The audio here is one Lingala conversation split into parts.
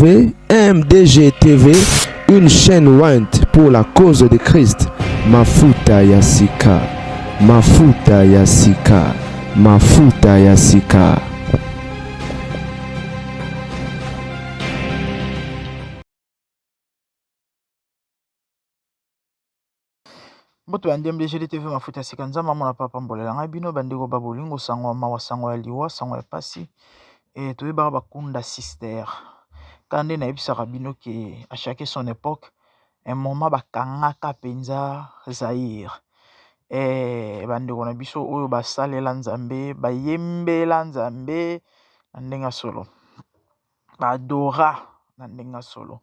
MDG TV, une chaîne Wint pour la cause de Christ. Mafuta ya sika, mafuta ya sika, mafuta ya sika. Boto ya MDG TV mafuta ya sika nzama mona papa mbolela ngai bino bandeko babolingo sango mawa sango ya liwa sango ya pasi et toyebaka bakunda sister kande na yebisaka bino ke à chaque son époque un moment bakangaka penza Zaïre bandeko na biso oyo basalela nzambe bayembela nzambe na ndenga solo badora na ndenga solo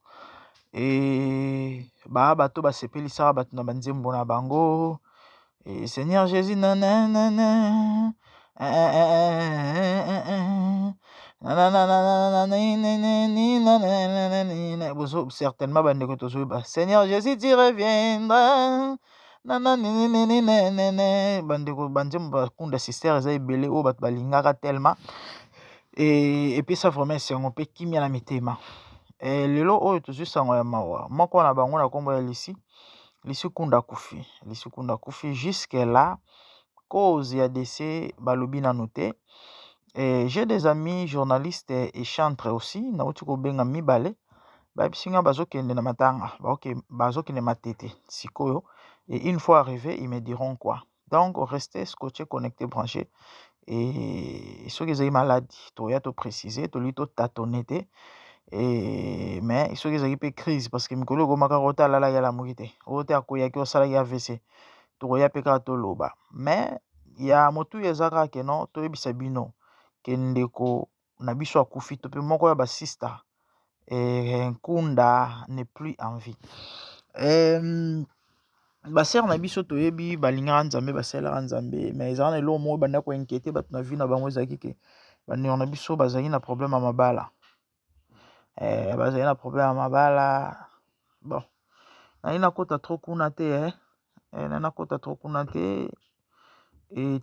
bato basepelisaka bato na banzembo na bango Seigneur Jésus nanana certainement bandeko tozoyeba Seigneur Jésus tu reviendras bandeko banzembo bakunda sister eza ebele oyo bato balingaka tellement et puis ça vraiment esengo mpe kimia na mitema lelo oyo tozwi sango ya mawa moko na bango na nkombo ya Lisi Kunda kufi jusque là cause ya décès balobi nanu te j'ai des amis journalistes et chantres aussi nauti kobenga mibale bayebisinga bazokende na matanga bazokende matete sikoyo et une fois arrivé ils me diront quoi donc restez scotché connecté branché et soki ezali maladi toya to préciser toli to tâtonner te mais soki ezali mpe crise parce que mikolo ekomaka ota alala ya lamuki te oyo te akoyaki osalaki AVC tokoya mpe kaka toloba mais ya motu eza kaka keno toyebisa bino ke ndeko na biso akufi to mpe moko ya basista Nkunda n'est plus en vie basere na biso toyebi balingaka nzambe basalelaka nzambe mais ezala na eloko moko banda koinquiete bato na vie na bango ezalaki ke bandeko na biso bazalaki na problème ya mabala bazali na problème ya mabala bon nali nakota trop kuna te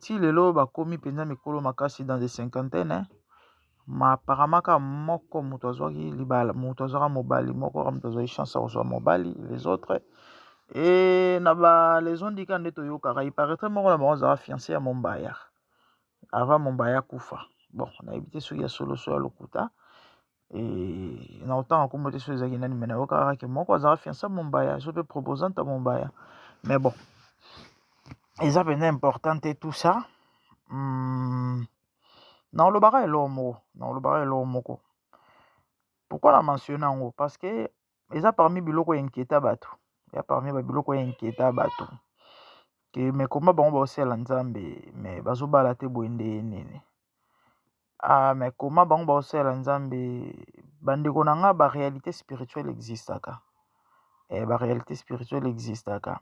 ti lelo bakomi mpenza mikolo makasi dans des cinquantaine ma apparemment ka moko moto azwaki libala moto azwaka mobali moko ka moto azwaki chance ya kozwa mobali les autres na les ondika nde toyokaka iparaîtrait moko na bango azalaka fiancé ya mombaya avant mombaya kufa bon nayebi te soki ya soloso ya lokuta na otanga kombo te so ezalaki nani me nayokaka ke moko azalaka fiancé ya mombaya so mpe proposante ya mombaya mais bon eza mpenza important te tout ça naolobaka eloko moko pourquoi na mentionne yango parce que eza parmi biloko inquiéta bato babiloko inquiéta bato ke me koma bango baosala nzambe me bazobala te boye nde nini mais koma bango baosala nzambe bandeko na nga baréalité spirituelle existaka baréalité spirituelle existaka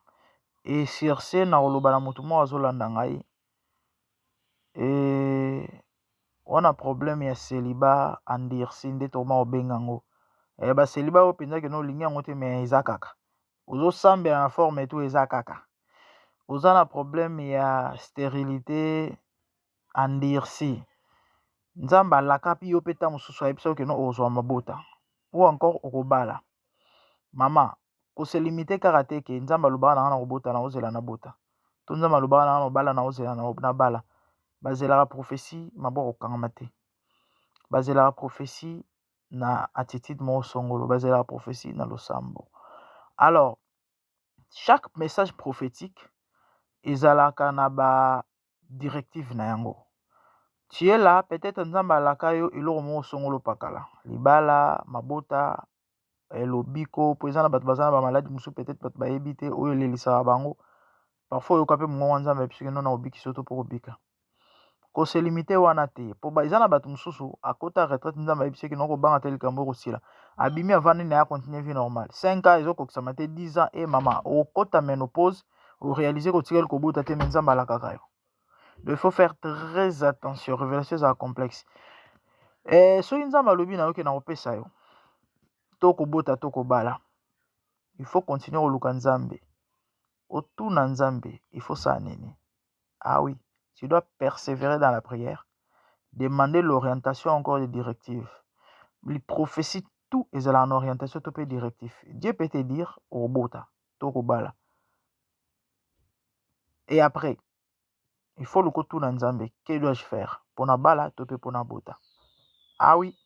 et sur ce na oloba na motu moko azolanda ngai wana problème ya célibat endurci nde tokoma kobenga yango baseliba oyo mpenza kena olingi yango te me eza kaka ozosambela na forme etu eza kaka oza na problème ya stérilité endurci nzambe alaka mpi yo mpe ta mosusu ayebisa yo keno ozwa mabota ou encore okobala mama koselimite kaka te ke nzambe alobaka na nga na kobota na ozela na bota to nzambe alobaka na nga na kobala na ozela na bala bazelaka prophétie maboko kokangama te bazelaka prophétie na attitude moko songolo bazelaka prophétie na losambo alors chaque message prophétique ezalaka na badirective na yango tu es là peut-être nzambe alaka yo eloko moko songolo pakala libala mabota lobiko po eza na bato baza na bamaladi mosusu peut-être bato bayebi te oyo elelisaka bango parfois oyoka mpe mongongo nzambe bisoki no na obikisi yo to mpo kobika koselimite wana te po eza na bato mosusu akota retraite nzambe ayebisaki no kobanga te likambo ekosila abimi avandi na ya continue vie normale 5 ans ezokokisama te 10 ans mama okota ménopause oréalise kotikali kobota te me nzambe alakaka yo il faut faire très attention révélation ezala complexe soki nzambe alobi na yo ke na kopesa yo to kobota to kobala il faut continuer koluka nzambe otuna nzambe il faut ça nini ah oui tu dois persévérer dans la prière demander l'orientation encore des directives les prophéties tout est en orientation tout peut directif. Dieu peut te dire au bota, to bala. Et après, il faut le tout dans Nzambe. Que dois-je faire? Pour na bala, to peut pour na bota. Ah oui.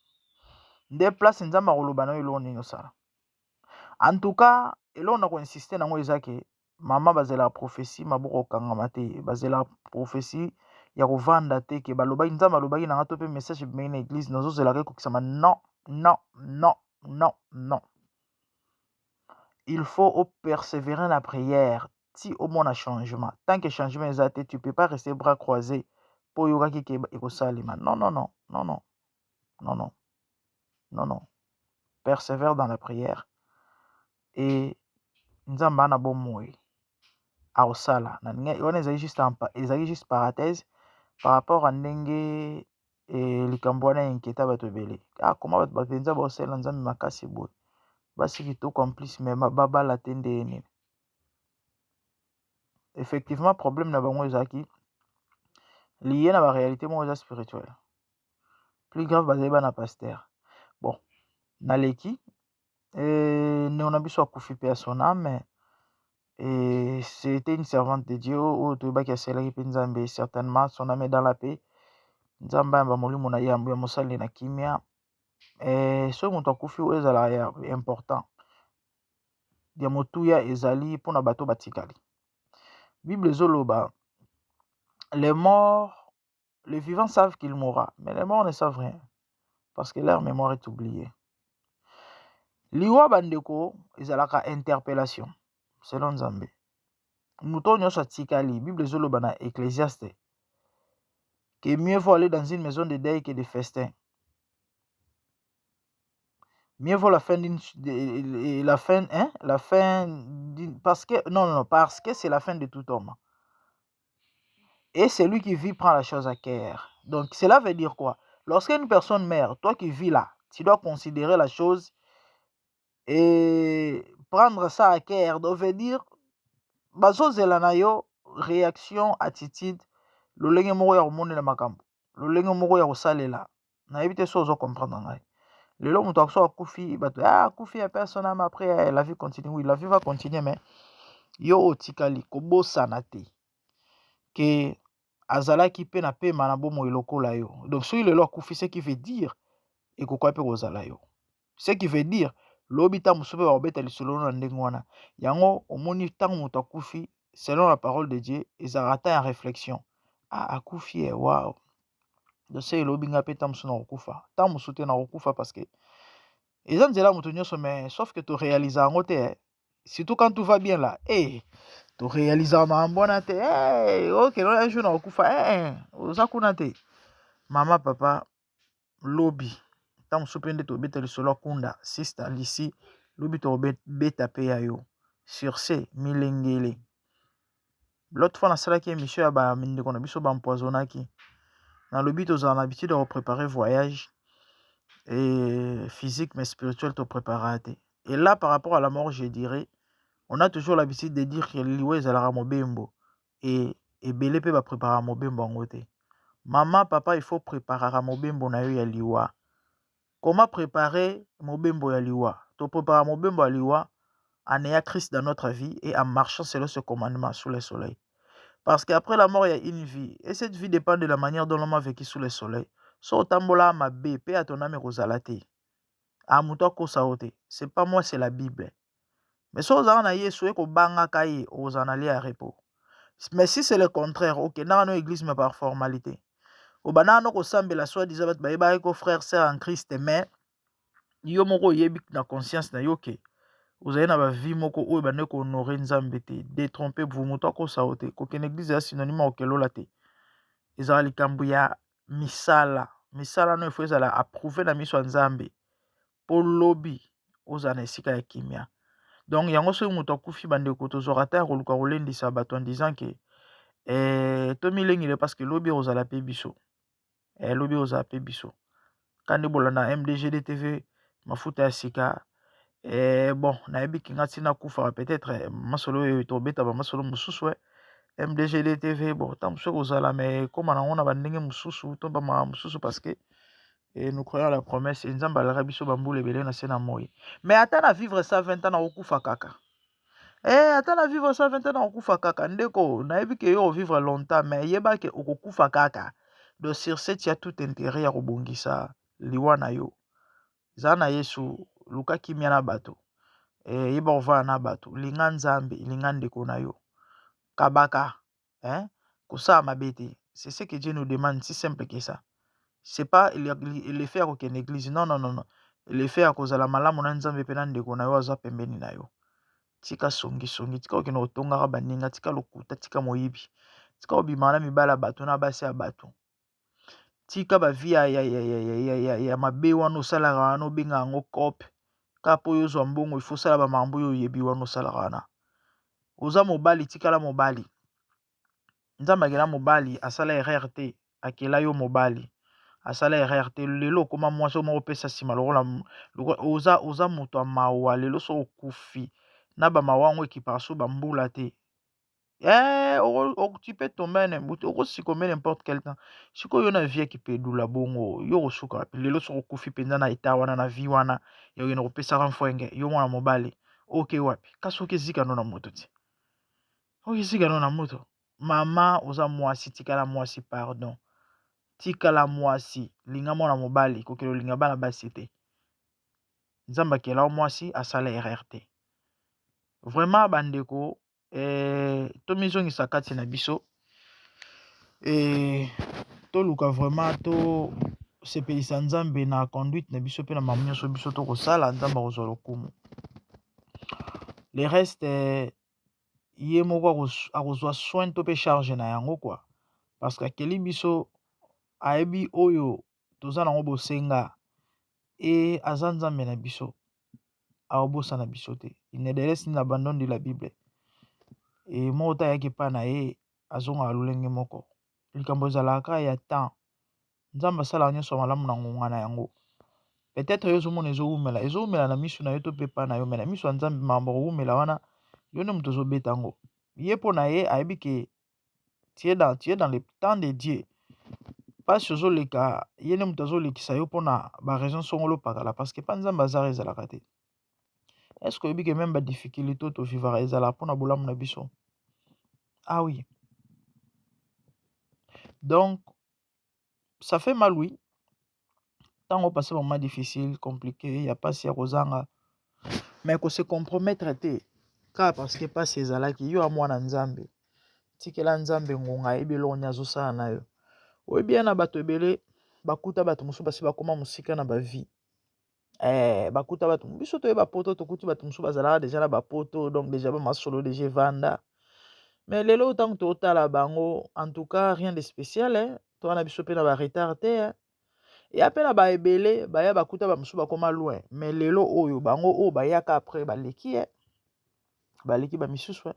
Des places Nzambe rolobana ilo ninyo sala. En tout cas, et là on a insisté dans moi que maman bazela prophétie maboko kangama te, bazela prophétie ya kovanda te ke baloba Nzambe alobaki na to pe message bi na église nozo zela ko kisama non, non, non, non, non. Il faut persévérer dans la prière. Si au moins un changement. Tant que changement est athée, tu ne peux pas rester bras croisés pour yoga qui est salima. Non, non, non, non, non, non, non, non, non. Persévère dans la prière. Et Nzamba na bon moui. A osala. On est juste parenthèse par rapport à ndenge et likambwana inquiéta batobele. Ah, comment batenza ba osala Nzambe makasi boy. Basi kito complice mais baba la tende. Effectivement, problème na bango ezaki lié à la réalité spirituelle. Plus grave, basé na pasteur. Bon, naleki, on a besoin de koufi à son âme, et c'était une servante de Dieu, ou tu vas casser la Nzambe, certainement, son âme est dans la paix. Nzamba va mourir mon ayam, ya mosali na kimia, et ce mon koufi ou ezala important. Ya motuya ezali pour na bato batikali. Bible zoloba, les morts, les vivants savent qu'il mourra, mais les morts ne savent rien. Parce que leur mémoire est oubliée. Liwa bandeko ezalaka interpellation selon Nzambe. Muto nyonso atikali, Bible ezoloba na Ecclésiaste que mieux vaut aller dans une maison de deuil que de festin. Mieux vaut la fin parce que c'est la fin de tout homme. Et celui qui vit prend la chose à cœur. Donc cela veut dire quoi? Lorsqu'une personne meurt, toi qui vis là, tu dois considérer la chose et prendre ça à cœur. Donc veut dire bazozela na yo réaction attitude lolenge moko ya komonela makambo lolenge moko ya kosalela nayebi te so ozo comprendre ngai lelo moto akoso akufi bato akufi ya personne ame après la vie continue. Oui, la vie va continuer, mais yo otikali kobosana te ke azalaki pe na pema na bomoi lokola yo. Donc soki lelo akufi, ce qui veut dire ekokoya pe kozala yo, ce qui veut dire lobi ta mosusu mpe bakobeta lisolo na ndenge wana yango omoni ntango moto akufi selon la parole de Dieu ezalaka ta ya réflexion. Akufi wow. Donc se elobi nga mpe ta mosusu na kokufa ta mosusu te na kokufa parce que eza nzela moto nyonso, mais sauf que toréalisa yango te surtout quand tout va bien là toréalisa makambo wana te okelo un jour na kokufa oza kuna te. Mama papa lobi ta mosusu mpe nde tobeta lisolo akunda sister lisi lobi tobeta mpe ya yo sur ce milengele. L'autre fois nasalaki émission ya bandeko na biso bampoisonnaki nalobi tozala na habitude ya kopréparer voyage et physique mais spirituel topréparera te. Et là par rapport à la mort je dirais on a toujours l'habitude de dire que liwa ezalaka mobembo et ebele mpe bapréparaka mobembo yango te. Maman papa il faut préparera mobembo na yo ya liwa. Comment préparer mobembo ya liwa? To préparer mobembo ya liwa en ayant Christ dans notre vie et en marchant selon ce commandement sous le soleil. Parce qu'après la mort, il y a une vie. Et cette vie dépend de la manière dont l'homme a vécu sous le soleil. So tambola ma bé, pe à ton âme rosalate. A muto ko saote. C'est pas moi, c'est la Bible. Mais so ozana yesu ko banga kaye ozanali à repos. Mais si c'est le contraire, ok, dans nos églises mais par formalité. Au banano ko sambela soit disant ba yeba ko frère sœur en Christ mais yo moko yebi na conscience na yoke. Vous avez na vie moko oyo bande ko honorer Nzambe te, détromper vous muto ko saote. Ko ken église ya synonyme okelola te. Ezala likambo ya misala. Misala no ifo ezala approuvé na miso ya Nzambe. Po lobi ozana esika ya kimia. Donc yango soki moto akufi bandeko tozwaka ta koluka kolendisa bato en disant que tomilengile parce que lobi ozala pe biso. Lobi ozala pe biso. Kandi bolanda MDGD TV mafuta ya sika. Bon, nayebi kinga tina kufa peut-être masolo tobeta ba masolo mususu MDGD TV bon tant que ozala mais comme on a bandenge mususu to ba mususu parce que et nous croyons à la promesse et nzamba alaka biso bambula ebele na se na moi. Mais ata na vivre ça 20 ans na okufa kaka. Ata na vivre ça 20 ans na okufa kaka ndeko nayebi ke yo vivre longtemps mais yeba ke okokufa kaka. Donc sur ce tu as tout intérêt ya kobongisa liwa na yo. Za na Yesu luka kimia na bato. Yeba ovaa na bato linga nzambe linga ndeko na yo. Kabaka kosala mabe te. C'est ce que Dieu nous demande, si simple que ça. C'est pas le fait à une église. Non, non, non, non. Le fait à cause de la malamu na nzambe pe na ndeko na yo aza pembeni na yo. Tika songi songi, tika okende otongaka baninga, tika lokuta, tika moyibi. Tika obima na mibala bato na basi ya bato. Tika ba vie ya mabe wana osalaka wana obenga yango kope. Kapo yo ozwa mbongo il faut sala ba mambo yo oyebi wana osalaka wana. Oza mobali tikala mobali. Nzambe akela mobali asala erreur te, akela yo mobali asala erreur te. Lelo okoma mwasi moko opesa nsima lokola oza moto ya mawa lelo so okufi na bamawa yango ekipaka so bambula te. Tu peux tomber n'importe okosikomer n'importe quel temps. Sikoyo yo na vie ekipedula bongo yo kosuka lelo so okufi mpenza na eta wana na vie wana yokende kopesaka mfwenge yo mwana mobali oke wapi kasi okezika no na moto te. Okezika no na moto. Mama oza mwasi tikala mwasi pardon. Tikala mwasi linga mwana mobali kokelo linga bana basi te. Nzamba akela mwasi asala erreur te. Vraiment bandeko to mizongisa kati na biso toluka vraiment to sepelisa nzambe na conduite na biso pe na mamu nyonso biso to kosala nzamba kozwa lokumu. Le reste ye moko akozwa soin to pe charge na yango kwa parce que akeli biso ayebi oyo toza nango bosenga et aza nzambe na biso aobosa na biso te. Il ne laisse ni l'abandon de la Bible. Et moko ta yaki pa na ye azonga lolenge moko likambo ezalaka ya temps nzambe asalaka nyonso malamu na ngonga na yango. Peut-être yo ozomona ezowumela na miso na yo to pe pa na yo me na miso ya nzambe makambo kowumela wana yo nde moto ozobeta yango. Ye mpo na ye ayebi ke tu es dans le temps de Dieu. Pasi ozoleka ye nde moto azolekisa yo mpona baraison songolo pakala parce que pa nzambe azara ezalaka te. Est-ce que oyebi ke même badifficulté oyo tovivaka ezalaka mpona bolamu na biso? Ah oui. Donc ça fait mal oui. Ntango opase moment difficile, compliqué, ya pasi ya kozanga mais kose compromettre te kaka parce que pasi ezalaki yo ya mwana nzambe tikela nzambe ngonga ayebi eloko nini azosala na yo. Oyebi ya na bato ebele bakuta bato mosusu basi bakoma mosika na bavie. Bakuta bato biso toyeba poto tokuti bato mosusu bazalaka deja na bapoto donc déjà bamasolo deja evanda. Mais lelo ntango totala bango en tout cas rien de spécial to wana biso pe na ba retard te. Ya pe na ba ebele baya bakuta ba mosusu bakoma loin mais lelo oyo bango oyo bayaka après baleki baleki ba misusu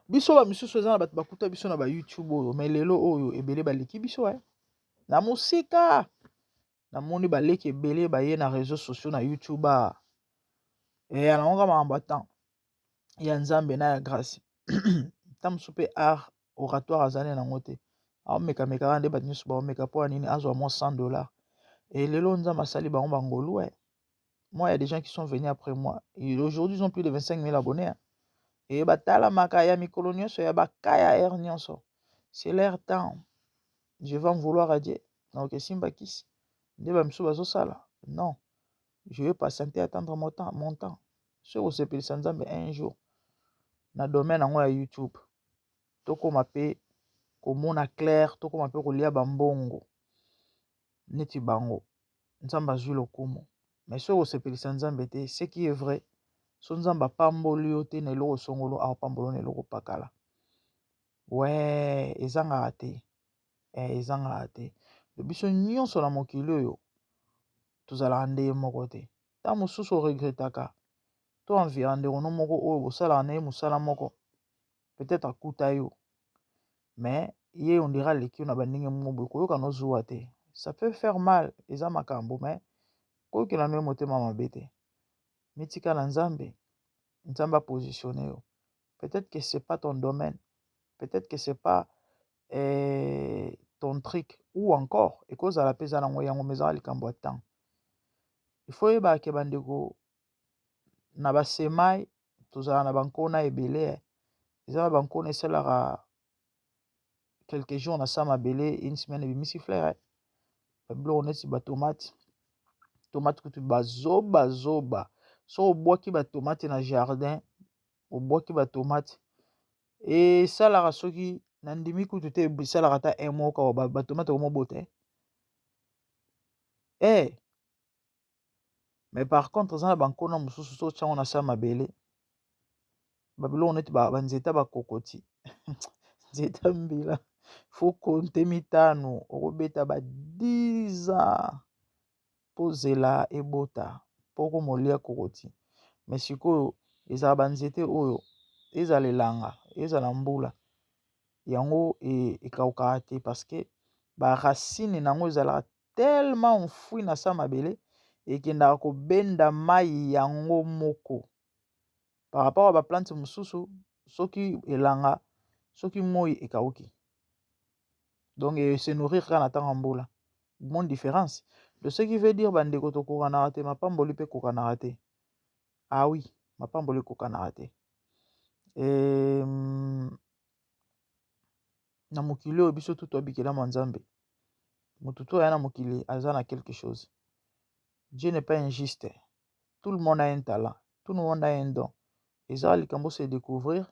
biso ba misusu eza na bato bakuta biso na ba YouTube oyo mais lelo oyo ebele baleki biso na musika namoni baleki ebele baye na réseaux sociaux na YouTube anangoka makambo atan ya nzambe na ya grâce ta mosusu mpe art oratoire azali nango te aomekameka nde bato nyonso baomeka mpo nini azwa mwa $100 et lelo nzambe asali bango bangolu moi il y a des gens qui sont venus après moi et aujourd'hui ils ont plus de 25 000 abonnés et batalamaka ya mikolo nyonso ya bakaya air nyonso c'est leur temps je vais en vouloir à Dieu donc esimba kisi nde bamisu bazosala non je vais patienter attendre mon temps soki osepelisa nzambe un jour na domaine yango ya YouTube tokoma pe komona clair tokoma pe kolia bambongo neti bango nzambe azwi lokumu mais soki osepelisa nzambe te ce qui est vrai so nzambe apamboli yo te na eloko songolo aopambola na eloko pakala ezangaka te biso nyonso na mokili oyo tozalaka nde moko te ntango mosusu oregretaka to envira ndeko no moko oyo bosalaka na ye mosala moko peut-être akuta yo mais ye ondira aleki yo na bandenge moko boye koyoka nozuwa te ça peut faire mal eza makambo mais koyokela no ye motema mabe te mitika na nzambe apositionne yo peut-être que c'est pas ton domaine peut-être que c'est pas ton trick ou encore ekozala mpe eza nango yango mais ezala likambo ya temps. Il faut yeba ke bandeko na basemai tozala na bankona ebele eza na bankona esalaka quelques jours na sa mabele une semaine ebimisi fleur babiloko neti batomate kutu bazoba so obwaki batomate na jardin obwaki batomate esalaka soki na ndimi kutu te esalaka ata un mois kaka batomate omobota mais par contre eza na bankona mosusu so otyango na sa mabele babiloko neti banzeta bakokoti nzeta mbila fo konte mitano okobeta ba 10 ans mpo zela ebota mpo komolia kokoti. Mais sikoyo ezala banzete oyo ezala elanga ezala mbula yango ekawukaka te parce que baracine nango ezalaka tellement enfoui na sa mabele ekendaka kobenda mai yango moko par rapport à baplante mosusu soki elanga soki moi ekawuki donc se nourrir kaka na ntango ya mbula bonne différence de ce qui veut dire bandeko tokokanaka te mapamboli mpe ekokanaka te. Ah oui, mapamboli ekokanaka te. Na mokili oyo biso tu tobikela mwa nzambe motu to aya na mokili aza na quelque chose. Dieu n'est pas injuste. Tout le monde a un talent, tout le monde a un don. Ezala likambo se découvrir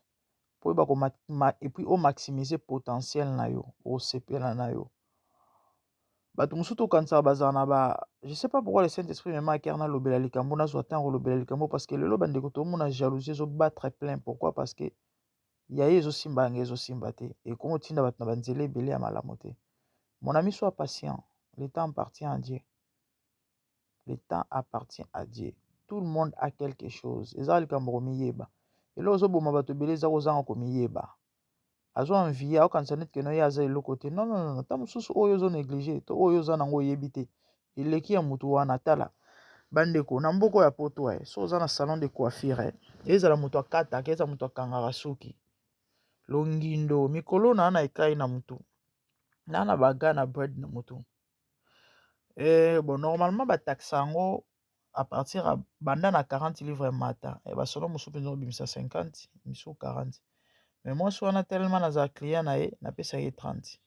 po ba ko et puis au maximiser potentiel na yo o sepela na yo. Bato mosusu tokanisaka bazala na ba je sais pas pourquoi le Saint-Esprit me marque na lobela likambo na zwa temps lobela likambo parce que lelo bandeko tomona jalousie zo battre plein. Pourquoi? Parce que ya ye ezosimba yango ezosimba te ekongo tinda bato na banzela ebele ya malamu te. Mon ami, sois patient, le temps appartient à Dieu. Le temps appartient à Dieu. Tout le monde a quelque chose. Eza likambo komiyeba elo ozoboma bato ebele eza kozanga komiyeba azo envie aokanisa neti keno ye aza eloko te. Non, ta mosusu oyo ozo néglige to oyo oza nango oyebi te eleki ya motu wana tala bandeko na mboko ya poto so oza na salon de coiffure ezala moto akataka ezala moto akangaka suki longindo mikolo na ekai na motu na baga na bread na motu bon normalement bataxe yango à partir ya banda na 40 livres mata basolo mosusu mpenza obimisa 50 misu 40 mais mwasi wana tellement naza client na ye napesa ye 30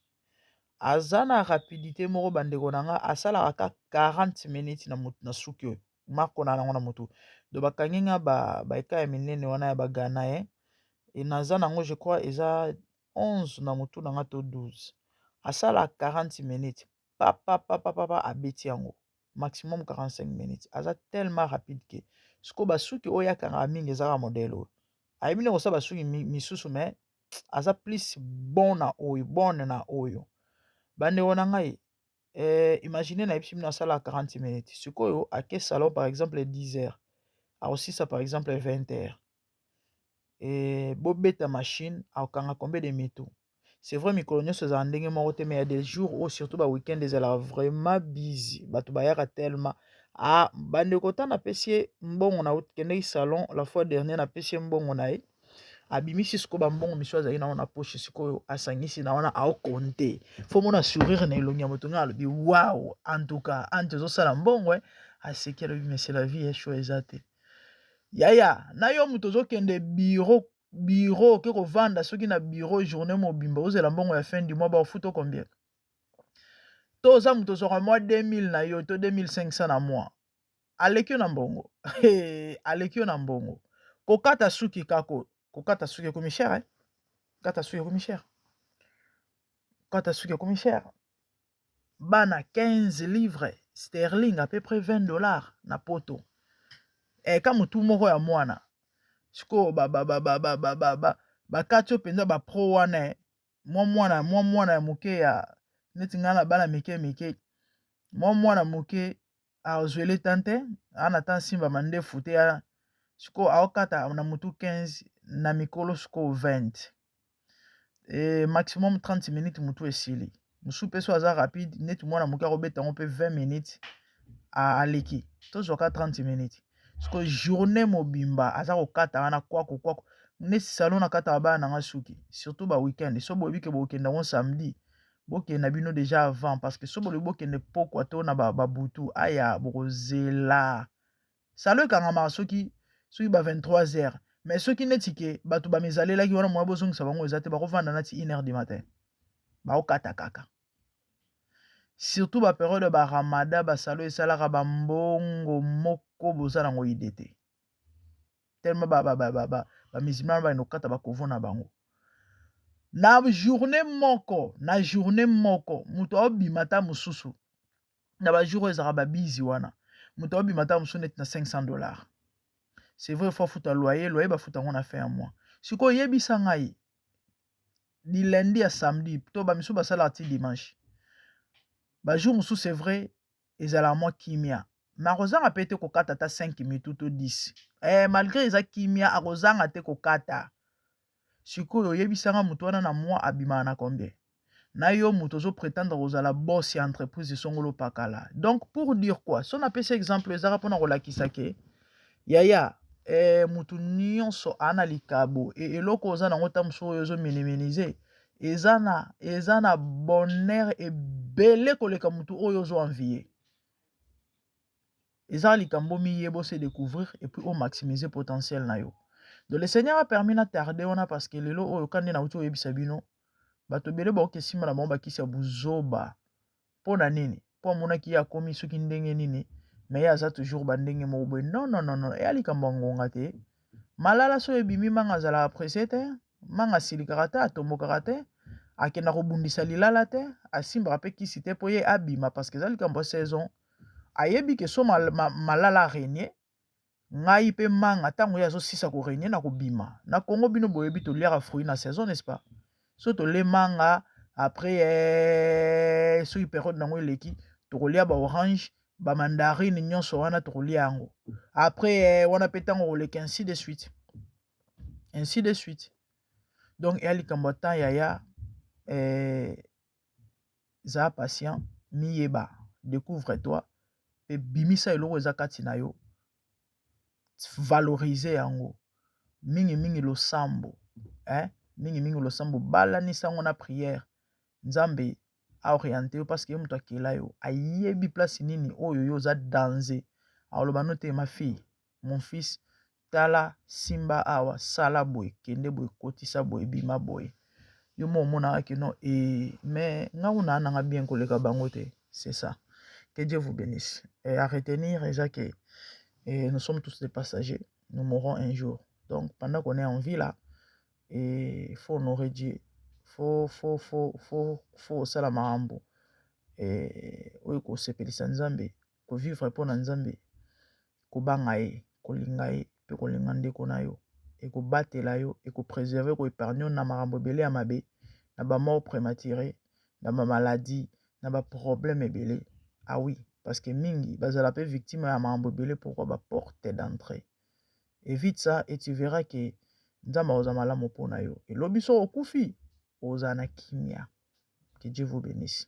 aza na rapidité moko bandeko na nga asalaka ka 40 minutes na suki oyo marko na yango na motu do bakangi nga baeka ya minene wana ya bagana ye naza nango je crois eza 11 na motu na nga to 12 asala 40 minutes papa abeti yango maximum 45 minutes aza tellement rapide ke siko basuki oyo akanga mingi ezaka modele oyo ayebi nde kosala basuki misusu mais aza plus bon na oyo bandeko na ngai imagine nayebisi bino asalaka 40 minutes sikoyo ake salon par exemple 10 heures aosisa par exemple 20 heures bobeta machine akokanga combien de mitu. C'est vrai mikolo nyonso ezala ndenge moko te mais il y a des jours où surtout ba week-end ezala vraiment busy bato bayaka tellement bandeko ta napesi ye mbongo na kendeki salon la fois dernière napesi ye mbongo na ye abimisi sikoyo bambongo misu azali nango na poche sikoyo asangisi na wana aokonte fo mona sourire na elongi ya moto nga alobi wow en tout cas ante ozosala mbongo aseki alobi mais c'est la vie esho eza te yaya na yo moto ozokende bureau ke kovanda soki na bureau journée mobimba ozela mbongo ya fin du mois baofuta combien to oza moto ozwaka mwa 2000 na yo to 2500 na mois aleki yo na mbongo aleki yo na mbongo kokata suki kako kokata suki ekomi cher kata suki ekomi cher kata suki ekomi cher bana 15 livres sterling à peu près $20 na poto ka motu moko ya mwana sikoyo bakati oyo mpenza bapro wana mwa mwana ya moke ya neti ngai na bana mike mwana moke azwele tante ana ta nsimba mandefu te sikoyo aokata na motu 15 na mikolo sikoyo 20 maximum 30 minutes motu esili mosusu mpe so aza rapide neti mwana moke akobeta yango mpe 20 minutes aleki tozwaka 30 minutes sikoyo journée mobimba aza kokata wana kwako neti salon nakataka bana nanga suki surtout ba weekend so boyebi ke bokenda ngo samedi boke na bino déjà avant parce que sobo le boke ne pokwa to na babutu aya bokozela salo kangama soki ba 23h mais soki netike batu ba mezalela ki wana mwa bozongisa bango ezate bakovanda nati 1h du matin baokata kaka surtout ba période ba ramada ba salo esalaka ba mbongo moko bozala ngo idete tellement ba musulman ba inokata ba kovona bango na journée moko muto obimata mususu na ba jour ezaka ba bizi wana muto obimata mususu net na $500. C'est vrai faut futa loyer ba futa ngona fin un mois siko yebisa ngai di lundi à samedi to ba misu ba sala ti dimanche ba jour mususu c'est vrai ezala moi kimia ma rozanga pete ko kata ta 5 minutes to 10 malgré eza kimia a rozanga te ko kata siko yebisa nga muto wana na moi abima na combien na yo muto zo prétendre ozala boss ya entreprise songolo pakala. Donc pour dire quoi, si on appelle cet exemple ezara pona kolakisa ke yaya mutu nyonso ana likabo eloko oza nango ta muso oyo zo minimiser ezana bonheur ebele koleka mutu oyo zo envier ezala likambo miyebo se découvrir et puis au maximiser potentiel na yo. Donc le Seigneur a permis na tarder wana parce que lelo oyo kande na uto yebisa bino bato bele ba okesima na bomba kisi ya buzoba pona nini po mona ki ya komi soki ndenge nini mais ya za toujours ba ndenge mo boy non e ali kambonga te malala so ebimi manga zala apprécier te manga silikaka te atombokaka te akenda kobundisa lilala te asimba pe kisi te po ye abima parce que zali kambo saison ayebi ke so malala régner ngai pe manga tango ya zo sisa ko régner na kobima na Congo bino boyebi to liara fruit na saison n'est-ce pas soto le manga après so période nango eleki to kolia ba orange ba mandarine nyonso wana to kolia yango après wana petango koleka ainsi de suite donc ali kambota yaya za patient miyeba découvre-toi et bimisa eloko eza kati na yo valoriser yango mingi lo sambo mingi lo sambo bala ni sango na prière nzambe a orienté parce que muto akela yo ayebi place nini oyo yo za danger aloba note ma fille mon fils tala simba awa sala boy kende boy kotisa boy bima boy yo mo mona ke non mais ngauna nanga bien koleka bango te c'est ça. Que Dieu vous bénisse et à retenir déjà que nous sommes tous des passagers, nous mourrons un jour. Donc pendant qu'on est en vie là, il faut honorer Dieu, faut sala maambo et oyo ko sepelisa nzambe ko vivre pour nzambe ko banga ye ko linga ye pe ko linga ndeko na yo et ko batela yo et ko préserver ko épargner na marambo belé ya mabe na ba mort prématurée na ba maladie na ba problème ebele. Ah oui, parce que mingi bazala pe victime ya marambo belé pourquoi ba porte d'entrée. Évite ça et tu verras que nzamba ozamala mopona yo et lobiso okufi ozana kimia. Que Dieu vous bénisse.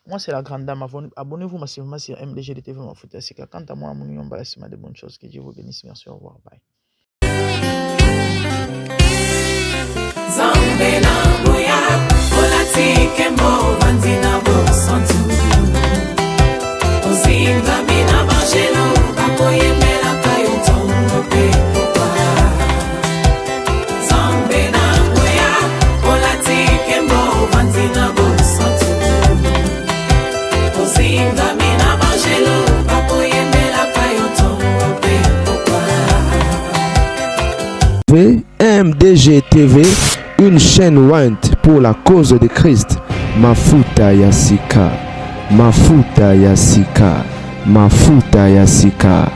Moi c'est la grande dame. Abonnez-vous massivement sur MDG TV Mafuta Sika. Quant à moi, mon union de bonnes choses. Que Dieu vous bénisse. Merci, au revoir. Bye. MDG TV, une chaîne Went pour la cause de Christ. Mafuta ya Sika, Mafuta ya Sika, Mafuta ya Sika.